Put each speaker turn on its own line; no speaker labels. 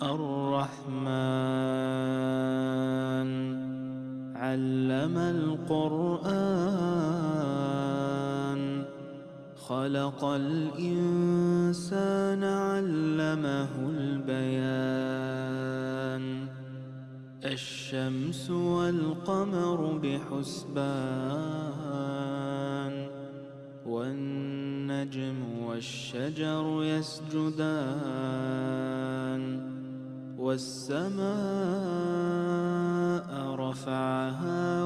الرحمن علم القرآن خلق الإنسان علمه البيان الشمس والقمر بحسبان والنجم والشجر يسجدان والسماء رفعها